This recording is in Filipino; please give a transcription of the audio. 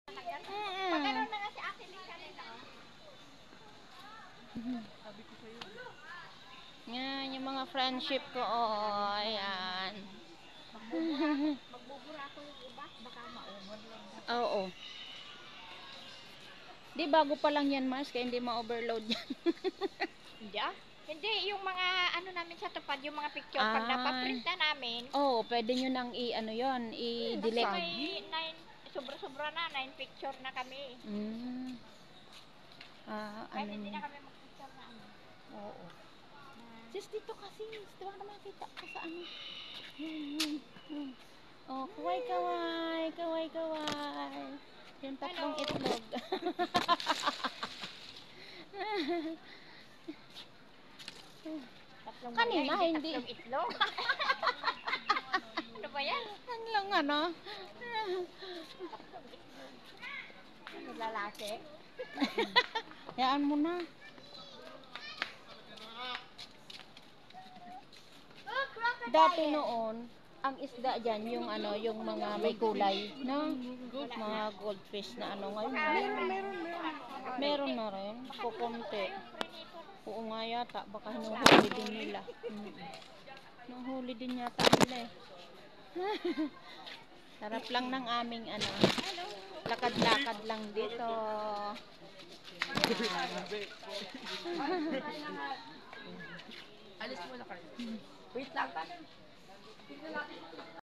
Pagkaroon na nga si Ate Lisa nila. Yan, yung mga friendship ko, oh, ayan. Magbubura ako yung iba, baka ma-overload. Oo. Di, bago pa lang yan, Mars, kaya hindi ma-overload yan. Hindi ah. Hindi, yung mga ano namin sa tupad, yung mga picture, pag Ah. napaprint na namin, Oo, pwede nyo nang i-ano yun, i-delete. may 9, sobra-sobra na, 9 picture na kami. Kahit Ano hindi nyo. na kami mag-picture na ano. Oo. Na, Sis, dito kasi, diba na makita ka sa ano. Yun. Oh, kaway-kaway, kaway-kaway. Yung tatlong Hello. itlog. tatlong Kanina, maya, hindi. tatlong itlog. Ano ba yan? Ano lang ano. Ano lalaki? Hayaan mo na. Dati noon, ang isda dyan, yung ano, yung mga may kulay, no? Mga goldfish na ano ngayon. Meron na rin. Kukunti. Oo nga yata, baka hinuhuli din nila. Hinuhuli din yata nila eh. Sarap lang ng aming ano, lakad-lakad lang dito. Alis mo na kayo. Wait lang.